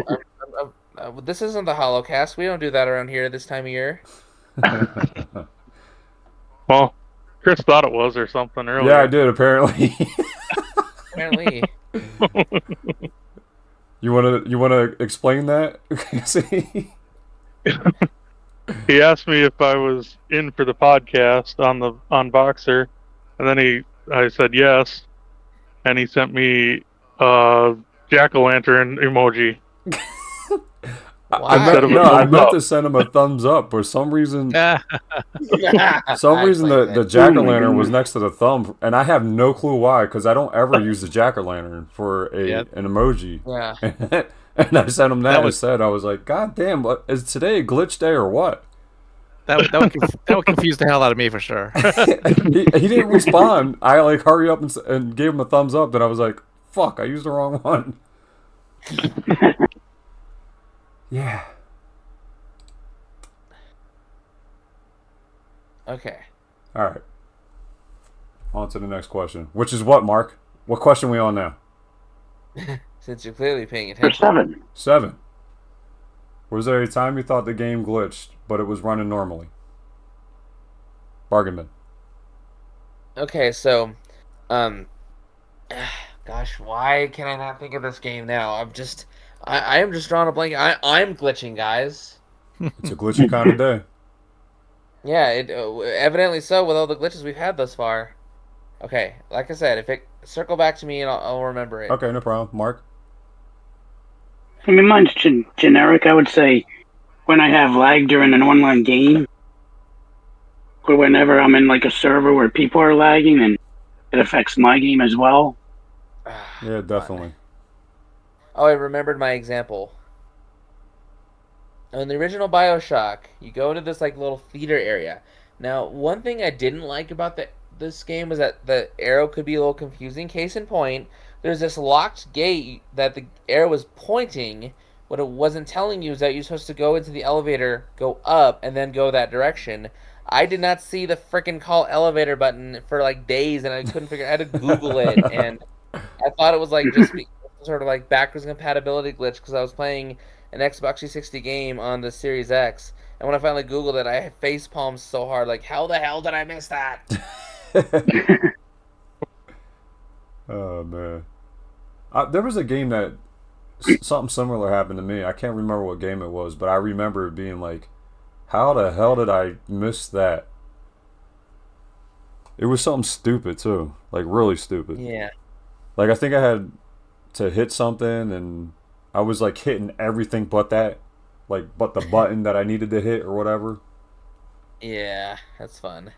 Speaker 4: This isn't the Holocast. We don't do that around here this time of year.
Speaker 5: Well, Chris thought it was or something earlier.
Speaker 1: Yeah, I did, apparently.
Speaker 4: Apparently.
Speaker 1: You wanna explain that?
Speaker 5: He asked me if I was in for the podcast on Boxer, and then I said yes, and he sent me a jack-o'-lantern emoji.
Speaker 1: I meant to send him a thumbs up. For some reason, the jack-o'-lantern was next to the thumb, and I have no clue why, because I don't ever use the jack-o'-lantern for an emoji.
Speaker 4: Yeah.
Speaker 1: And I sent him that instead. I was like, God damn, is today a glitch day or what?
Speaker 2: That would confuse the hell out of me for sure.
Speaker 1: he didn't respond. I like hurry up and gave him a thumbs up. Then I was like, "Fuck! I used the wrong one." Yeah.
Speaker 4: Okay.
Speaker 1: All right. On to the next question, which is what, Mark? What question we on now?
Speaker 4: Since you're clearly paying
Speaker 3: For
Speaker 4: attention.
Speaker 3: 7.
Speaker 1: 7. Was there a time you thought the game glitched, but it was running normally? Bargain bin.
Speaker 4: Okay, so, gosh, why can I not think of this game now? I am just drawing a blank. I'm glitching, guys.
Speaker 1: It's a glitchy kind of day.
Speaker 4: Yeah, it evidently so with all the glitches we've had thus far. Okay, like I said, if it circle back to me and I'll remember it.
Speaker 1: Okay, no problem. Mark?
Speaker 3: I mean, mine's generic. I would say when I have lag during an online game, or whenever I'm in like a server where people are lagging, and it affects my game as well.
Speaker 1: Yeah, definitely.
Speaker 4: Oh, I remembered my example. In the original BioShock, you go to this like little theater area. Now, one thing I didn't like about this game was that the arrow could be a little confusing. Case in point, there's this locked gate that the arrow was pointing. What it wasn't telling you is that you're supposed to go into the elevator, go up, and then go that direction. I did not see the freaking call elevator button for like days, and I couldn't figure. I had to Google it, and I thought it was like just sort of like backwards compatibility glitch because I was playing an Xbox 360 game on the Series X, and when I finally Googled it, I face palmed so hard, like, how the hell did I miss that?
Speaker 1: Oh, man. There was a game that something similar happened to me. I can't remember what game it was, but I remember it being like, how the hell did I miss that? It was something stupid, too. Like, really stupid.
Speaker 4: Yeah.
Speaker 1: Like, I think I had to hit something, and I was, like, hitting everything but that. Like, but the button that I needed to hit or whatever.
Speaker 4: Yeah, that's fun.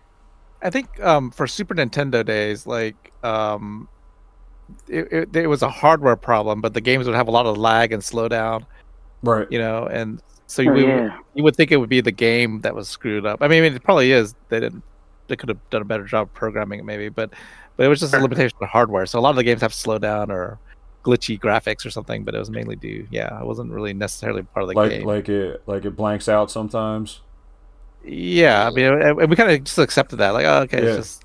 Speaker 2: I think for Super Nintendo days, like it was a hardware problem, but the games would have a lot of lag and slowdown,
Speaker 1: Right.
Speaker 2: you know, and so
Speaker 3: Yeah.
Speaker 2: you would think it would be the game that was screwed up. I mean, it probably is. They could have done a better job programming it maybe, but it was just a limitation of hardware. So a lot of the games have to slow down or glitchy graphics or something, but it was mainly due. Yeah, it wasn't really necessarily part of the game.
Speaker 1: Like it blanks out sometimes.
Speaker 2: Yeah, I mean, and we kind of just accepted that. Like, oh, okay,
Speaker 1: Yeah.
Speaker 2: it's just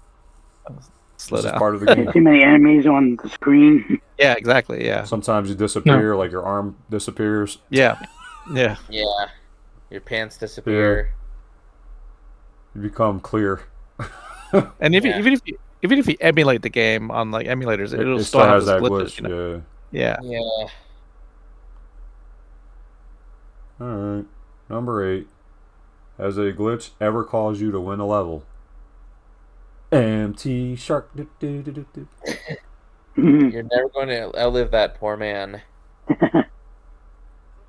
Speaker 2: slow
Speaker 1: This is
Speaker 2: down.
Speaker 1: part of the game.
Speaker 3: Too many enemies on the screen.
Speaker 2: Yeah, exactly. Yeah,
Speaker 1: Sometimes you disappear, like your arm disappears.
Speaker 2: yeah, yeah.
Speaker 4: Yeah. Your pants disappear.
Speaker 1: You become clear.
Speaker 2: And
Speaker 4: Yeah.
Speaker 2: even if you emulate the game on like emulators, it'll
Speaker 1: It
Speaker 2: still have
Speaker 1: has
Speaker 2: those
Speaker 1: that
Speaker 2: glitches.
Speaker 1: glitch.
Speaker 2: You know?
Speaker 1: Yeah.
Speaker 2: Yeah.
Speaker 4: Yeah.
Speaker 1: All right. Number 8. Has a glitch ever caused you to win a level? MT Shark.
Speaker 4: You're never going to outlive that poor man.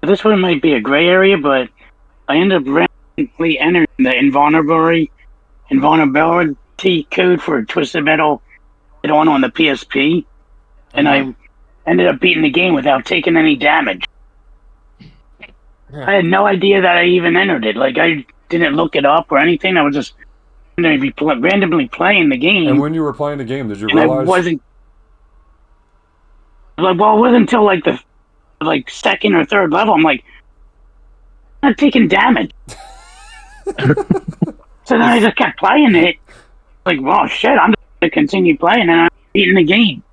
Speaker 3: This one might be a gray area, but I ended up randomly entering the invulnerability code for Twisted Metal on the PSP, and I ended up beating the game without taking any damage. I had no idea that I even entered it. Like, I didn't look it up or anything. I was just randomly playing the game.
Speaker 1: And when you were playing the game, did you
Speaker 3: and
Speaker 1: realize?
Speaker 3: I wasn't. Like, well, it wasn't until like the second or third level. I'm like, I'm not taking damage. So then I just kept playing it. Like, well, shit, I'm just gonna continue playing, and I'm beating the game.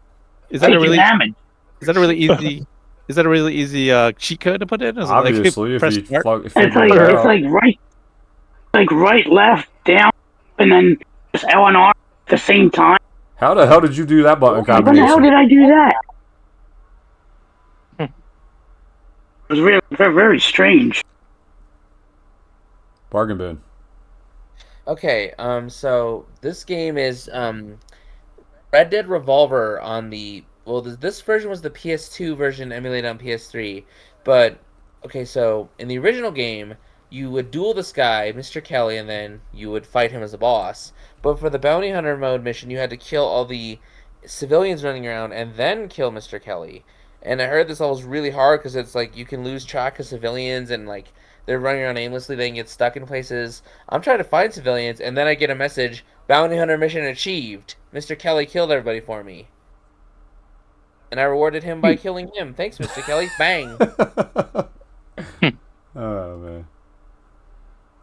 Speaker 2: Is that a really
Speaker 3: damage?
Speaker 2: is that a really easy is that a really easy cheat code to put in? Is it like,
Speaker 1: Obviously, if
Speaker 2: press
Speaker 1: you
Speaker 2: start?
Speaker 1: figure
Speaker 3: It's
Speaker 1: it
Speaker 3: like
Speaker 1: out.
Speaker 3: right, left, down, and then just L and R at the same time.
Speaker 1: How the hell did you do that button
Speaker 3: When the hell
Speaker 1: combination?
Speaker 3: did I do that? It was really very, very strange.
Speaker 1: Bargain bin.
Speaker 4: Okay, so this game is Red Dead Revolver on the this version was the PS2 version emulated on PS3, but okay, so in the original game you would duel this guy, Mr. Kelly, and then you would fight him as a boss. But for the bounty hunter mode mission, you had to kill all the civilians running around and then kill Mr. Kelly. And I heard this all was really hard because it's like you can lose track of civilians and like they're running around aimlessly, they can get stuck in places. I'm trying to find civilians, and then I get a message, bounty hunter mission achieved. Mr. Kelly killed everybody for me. And I rewarded him by killing him. Thanks, Mr. Kelly. Bang.
Speaker 1: Oh man.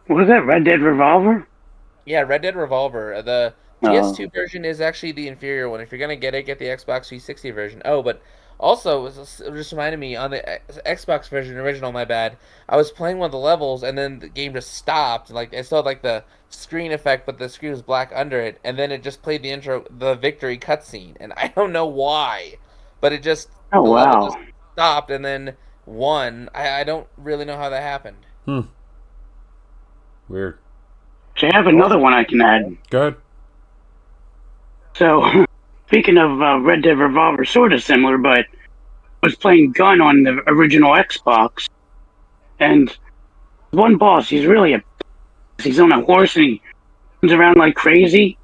Speaker 3: What was that, Red Dead Revolver?
Speaker 4: Yeah, Red Dead Revolver. The PS2 version is actually the inferior one. If you're gonna get it, get the Xbox 360 version. Oh, but also, it just reminded me, on the Xbox version, original, my bad, I was playing one of the levels, and then the game just stopped. Like, I still had, like, the screen effect, but the screen was black under it, and then it just played the intro, the victory cutscene, and I don't know why, but it just,
Speaker 3: Oh,
Speaker 4: the level
Speaker 3: wow.
Speaker 4: just stopped, and then won. I don't really know how that happened.
Speaker 1: Weird.
Speaker 3: So I have another one I can add.
Speaker 1: Good.
Speaker 3: So, speaking of Red Dead Revolver, sort of similar, but I was playing Gun on the original Xbox, and one boss, he's really he's on a horse and he runs around like crazy.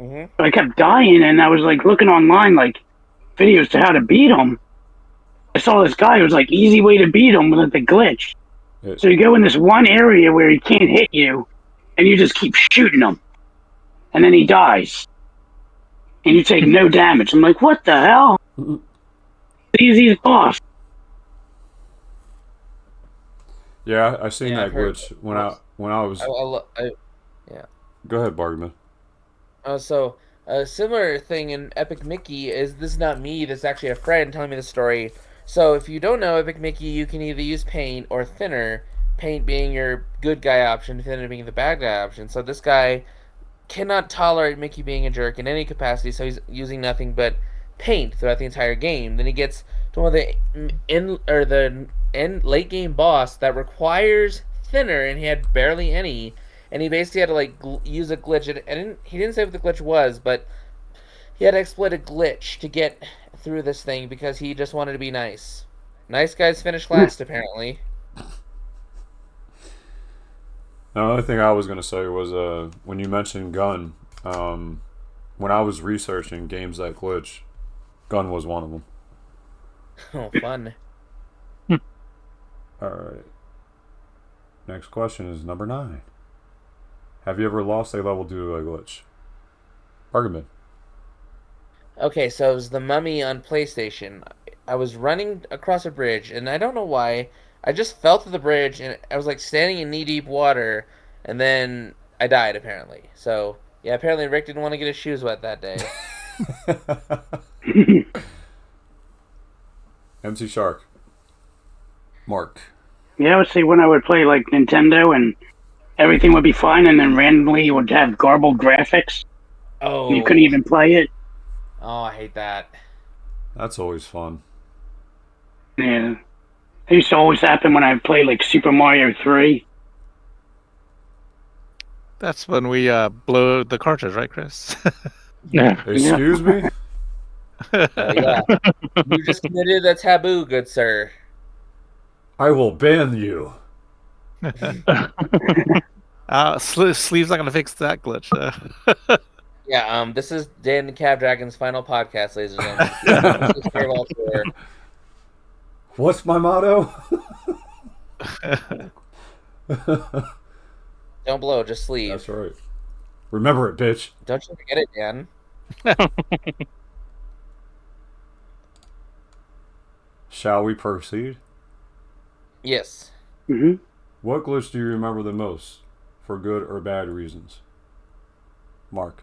Speaker 4: Mm-hmm.
Speaker 3: But I kept dying, and I was like looking online, like videos to how to beat him. I saw this guy who was like easy way to beat him with the glitch. So you go in this one area where he can't hit you, and you just keep shooting him, and then he dies. And you take no damage. I'm like, what the hell? The easiest boss.
Speaker 1: Yeah, I seen
Speaker 4: Yeah,
Speaker 1: that
Speaker 4: I've heard
Speaker 1: glitch when I was.
Speaker 4: Yeah.
Speaker 1: Go ahead, Bargman.
Speaker 4: So a similar thing in Epic Mickey is, this is not me, this is actually a friend telling me the story. So if you don't know Epic Mickey, you can either use paint or thinner. Paint being your good guy option, thinner being the bad guy option. So this guy cannot tolerate Mickey being a jerk in any capacity, so he's using nothing but paint throughout the entire game. Then he gets to one of the late game boss that requires thinner, and he had barely any, and he basically had to like use a glitch. He didn't say what the glitch was, but he had to exploit a glitch to get through this thing because he just wanted to be nice. Nice guys finish last, apparently.
Speaker 1: The only thing I was gonna say was when you mentioned Gun, when I was researching games that glitch, Gun was one of them.
Speaker 4: Oh, fun.
Speaker 1: All right. Next question is number 9. Have you ever lost a level due to a glitch? Argument.
Speaker 4: Okay, so it was The Mummy on PlayStation. I was running across a bridge, and I don't know why, I just fell to the bridge, and I was like standing in knee-deep water, and then I died, apparently. So, yeah, apparently Rick didn't want to get his shoes wet that day.
Speaker 1: MC Shark. Mark.
Speaker 3: Yeah, I would say when I would play like Nintendo and everything would be fine, and then randomly it would have garbled graphics.
Speaker 4: Oh.
Speaker 3: And you couldn't even play it.
Speaker 4: Oh, I hate that.
Speaker 1: That's always fun.
Speaker 3: Yeah. It used to always happen when I played like Super Mario 3.
Speaker 2: That's when we blow the cartridge, right, Chris?
Speaker 5: Yeah.
Speaker 1: Excuse me?
Speaker 4: Yeah. You just committed a taboo, good sir.
Speaker 1: I will ban you.
Speaker 2: Sleeve's not gonna fix that glitch.
Speaker 4: Yeah, this is DanCavDragon's final podcast, ladies and gentlemen. This is farewell tour.
Speaker 1: What's my motto?
Speaker 4: Don't blow, just sleeve.
Speaker 1: That's right. Remember it, bitch.
Speaker 4: Don't you forget it, Dan.
Speaker 1: Shall we proceed?
Speaker 4: Yes.
Speaker 3: Mm-hmm.
Speaker 1: What glitch do you remember the most, for good or bad reasons? Mark.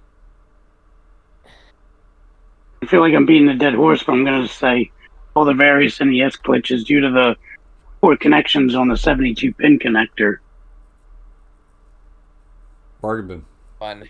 Speaker 3: I feel like I'm beating a dead horse, but I'm going to say all the various NES glitches due to the poor connections on the 72-pin connector.
Speaker 1: Bargain.
Speaker 4: Fun.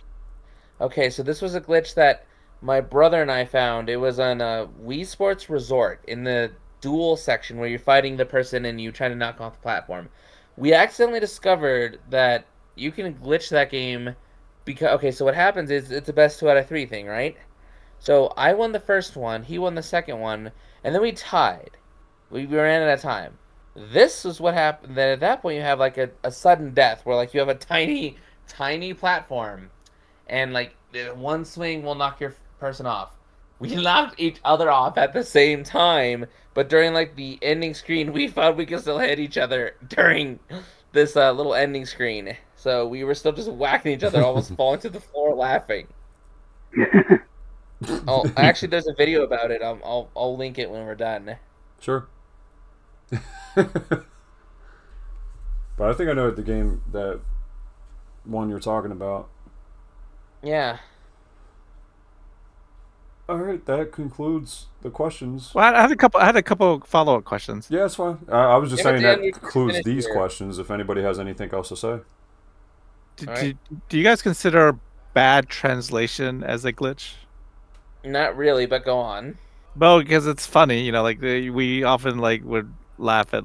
Speaker 4: Okay, so this was a glitch that my brother and I found. It was on a Wii Sports Resort in the duel section where you're fighting the person and you try to knock off the platform. We accidentally discovered that you can glitch that game because, okay, so what happens is it's a best 2 out of 3 thing, right? So I won the first one, he won the second one, and then we tied. We ran out of time. This is what happened. Then at that point you have like a sudden death where like you have a tiny platform, and like one swing will knock your person off. We knocked each other off at the same time, but during like the ending screen, we found we could still hit each other during this little ending screen. So we were still just whacking each other, almost falling to the floor laughing. Oh, actually, there's a video about it. I'll link it when we're done.
Speaker 1: Sure. But I think I know the game, that one you're talking about.
Speaker 4: Yeah.
Speaker 1: All right, that concludes the questions.
Speaker 2: Well, I had a couple follow-up questions.
Speaker 1: Yeah, it's fine. I was just saying that
Speaker 4: we
Speaker 1: concludes
Speaker 4: finished
Speaker 1: these
Speaker 4: here.
Speaker 1: questions. If anybody has anything else to say.
Speaker 2: Do you guys consider bad translation as a glitch?
Speaker 4: Not really, but go on.
Speaker 2: Well, because it's funny, like we often would laugh at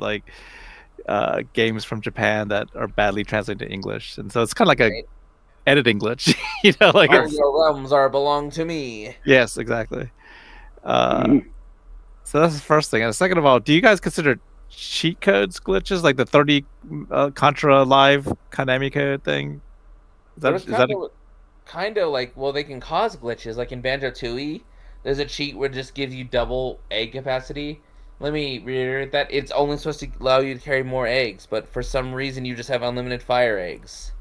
Speaker 2: games from Japan that are badly translated to English, and so it's kind of like a editing glitch.
Speaker 4: All
Speaker 2: it's,
Speaker 4: your realms belong to me.
Speaker 2: yes, exactly. So that's the first thing. And second of all, do you guys consider cheat codes glitches, like the 30 Contra Live Konami code thing?
Speaker 4: Kind of like, well, they can cause glitches. Like in Banjo-Tooie, there's a cheat where it just gives you double egg capacity. Let me reiterate that. It's only supposed to allow you to carry more eggs, but for some reason you just have unlimited fire eggs.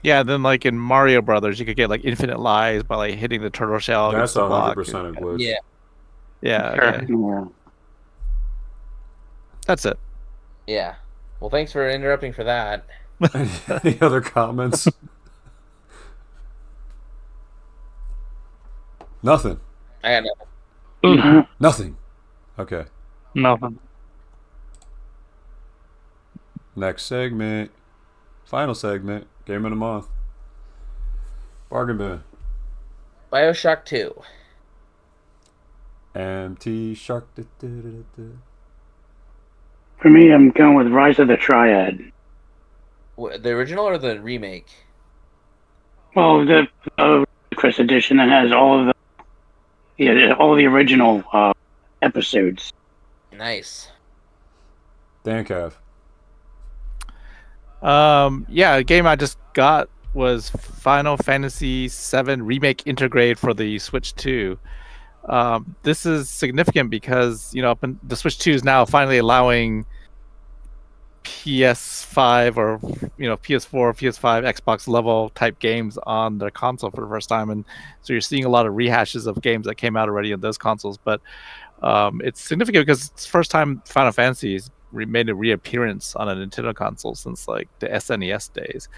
Speaker 2: Yeah, then in Mario Brothers, you could get infinite lives by hitting the turtle shell.
Speaker 1: That's
Speaker 2: against the block.
Speaker 1: 100% a glitch.
Speaker 4: Yeah.
Speaker 2: Yeah.
Speaker 5: Sure.
Speaker 2: Okay.
Speaker 3: Yeah.
Speaker 2: That's it.
Speaker 4: Yeah. Well, thanks for interrupting for that.
Speaker 1: Any other comments? Nothing.
Speaker 4: I got nothing.
Speaker 1: Nothing. Okay.
Speaker 5: Nothing.
Speaker 1: Next segment. Final segment. Game of the month. Bargain bin.
Speaker 4: BioShock 2.
Speaker 1: MT Shark.
Speaker 3: For me, I'm going with Rise of the Triad.
Speaker 4: The original or the remake?
Speaker 3: Well, the Chris edition that has all of the original episodes.
Speaker 4: Nice.
Speaker 1: DanCav.
Speaker 2: Yeah, a game I just got was Final Fantasy VII Remake Integrate for the Switch 2. This is significant because the Switch 2 is now finally allowing PS5 or PS4, PS5, Xbox level type games on the console for the first time, and so you're seeing a lot of rehashes of games that came out already on those consoles. But it's significant because it's the first time Final Fantasy's made a reappearance on a Nintendo console since the SNES days.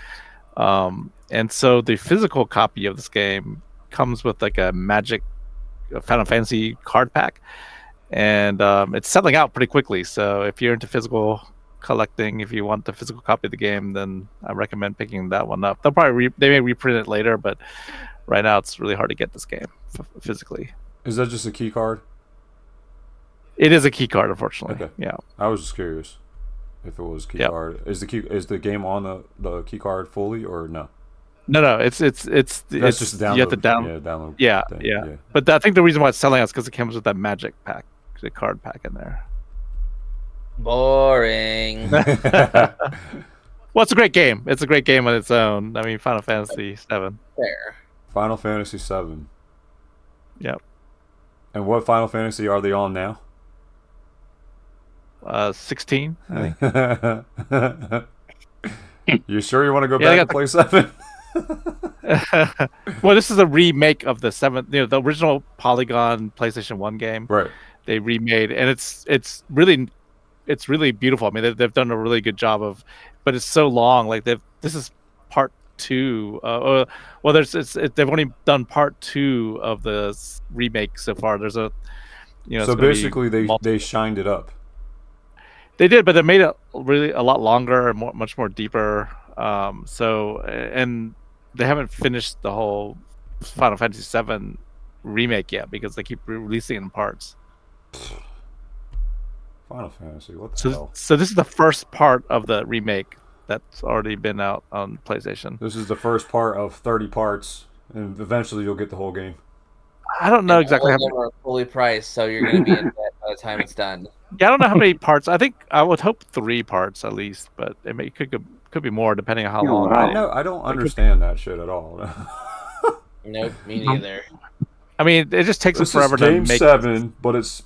Speaker 2: And so the physical copy of this game comes with a magic Final Fantasy card pack, and it's selling out pretty quickly. So if you're into physical collecting, if you want the physical copy of the game, then I recommend picking that one up. They may reprint it later, but right now it's really hard to get this game physically.
Speaker 1: Is that just a key card?
Speaker 2: It is a key card, unfortunately.
Speaker 1: Okay.
Speaker 2: Yeah.
Speaker 1: I was just curious if it was key
Speaker 2: Yep.
Speaker 1: card. Is the game on the key card fully or no?
Speaker 2: No, it's
Speaker 1: That's just download.
Speaker 2: you have to
Speaker 1: Download.
Speaker 2: Yeah,
Speaker 1: thing.
Speaker 2: yeah. But I think the reason why it's selling out is because it comes with that magic pack, the card pack in there.
Speaker 4: Boring.
Speaker 2: Well, it's a great game. It's a great game on its own. I mean, Final Fantasy VII.
Speaker 4: Fair.
Speaker 1: Final Fantasy VII.
Speaker 2: Yep.
Speaker 1: And what Final Fantasy are they on now?
Speaker 2: 16, I think.
Speaker 1: You sure you want to go
Speaker 2: Yeah,
Speaker 1: back and play 7?
Speaker 2: Well, this is a remake of the 7th, the original Polygon PlayStation 1 game.
Speaker 1: Right.
Speaker 2: They remade, and it's really beautiful. I mean, they've done a really good job of, but it's so long. This is part 2. They've only done part 2 of the remake so far. There's a,
Speaker 1: So basically, they shined it up.
Speaker 2: They did, but they made it really a lot longer and much more deeper. And they haven't finished the whole Final Fantasy VII remake yet because they keep releasing it in parts.
Speaker 1: Final Fantasy, what the hell?
Speaker 2: So this is the first part of the remake that's already been out on PlayStation.
Speaker 1: This is the first part of 30 parts, and eventually you'll get the whole game.
Speaker 2: I don't know exactly
Speaker 4: All
Speaker 2: how
Speaker 4: of them are fully priced, so you're going to be in debt by the time it's done.
Speaker 2: Yeah, I don't know how many parts. I would hope 3 parts at least, but it could be more depending on how
Speaker 3: Yeah,
Speaker 2: long.
Speaker 3: wow.
Speaker 1: I don't understand that shit at all.
Speaker 4: Nope, me neither.
Speaker 2: I mean, it just takes
Speaker 1: This
Speaker 2: them forever
Speaker 1: is game
Speaker 2: to make
Speaker 1: 7, but it's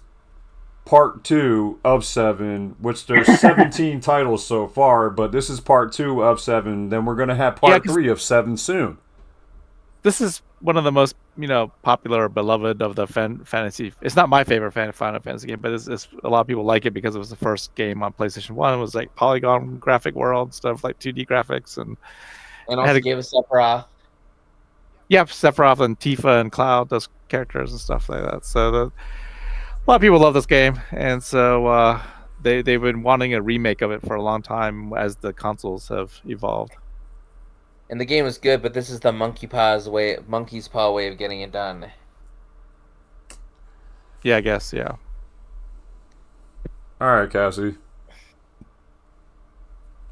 Speaker 1: part 2 of 7, which there's 17 titles so far, but this is part 2 of 7. Then we're gonna have part 3 of 7 soon.
Speaker 2: This is one of the most, popular, beloved of the fantasy. It's not my favorite Final Fantasy game, but it's a lot of people like it because it was the first game on PlayStation 1. It was like polygon graphic world stuff, like 2D graphics, and
Speaker 4: also gave us Sephiroth.
Speaker 2: Yeah, Sephiroth and Tifa and Cloud, those characters and stuff like that. So a lot of people love this game, and so they've been wanting a remake of it for a long time as the consoles have evolved.
Speaker 4: And the game is good, but this is the monkey's paw way of getting it done.
Speaker 2: Yeah, I guess, yeah.
Speaker 1: All right, Cassie.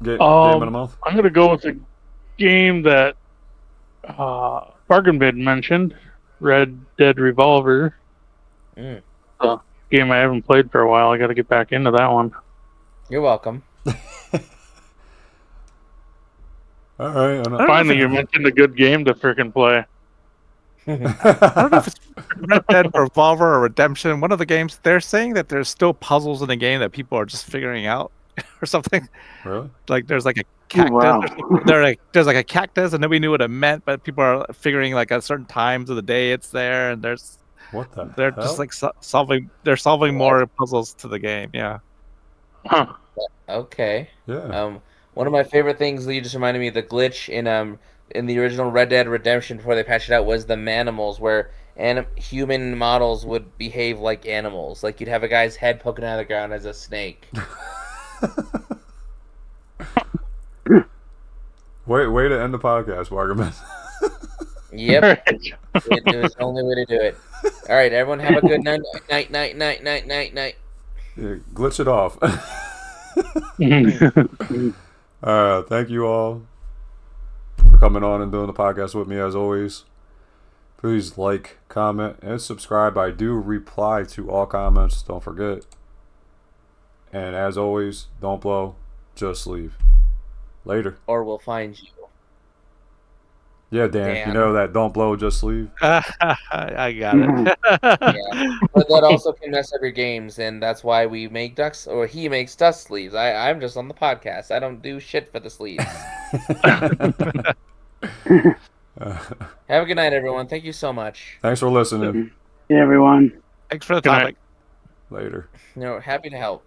Speaker 1: Game of the month?
Speaker 5: I'm going to go with a game that Bargain Bin mentioned, Red Dead Revolver. A game I haven't played for a while. I got to get back into that one.
Speaker 4: You're welcome.
Speaker 1: All right.
Speaker 5: Finally, you mentioned a good game to freaking play.
Speaker 2: I don't know if it's Red Dead Revolver or Redemption. One of the games, they're saying that there's still puzzles in the game that people are just figuring out or something.
Speaker 1: Really?
Speaker 2: Like there's like a cactus.
Speaker 3: Wow.
Speaker 2: There's like a cactus and nobody knew what it meant, but people are figuring like at certain times of the day it's there, and there's
Speaker 1: what the
Speaker 2: they're
Speaker 1: hell?
Speaker 2: just like solving more puzzles to the game. Yeah.
Speaker 5: Huh.
Speaker 4: Okay.
Speaker 1: Yeah.
Speaker 4: One of my favorite things that you just reminded me of, the glitch in the original Red Dead Redemption before they patched it out, was the manimals, where human models would behave like animals. Like you'd have a guy's head poking out of the ground as a snake.
Speaker 1: Way to end the podcast, Bargaman.
Speaker 4: Yep. It was the only way to do it. All right, everyone have a good night.
Speaker 1: Yeah, glitch it off. Thank you all for coming on and doing the podcast with me as always. Please like, comment, and subscribe. I do reply to all comments, don't forget. And as always, don't blow, just leave. Later.
Speaker 4: Or we'll find you.
Speaker 1: Yeah, Dan, you know that don't blow, just leave.
Speaker 2: I got it.
Speaker 4: Yeah. But that also can mess up your games, and that's why we make he makes dust sleeves. I'm just on the podcast. I don't do shit for the sleeves. Have a good night, everyone. Thank you so much.
Speaker 1: Thanks for listening.
Speaker 3: Yeah, everyone.
Speaker 2: Thanks for the topic.
Speaker 1: Later.
Speaker 4: Happy to help.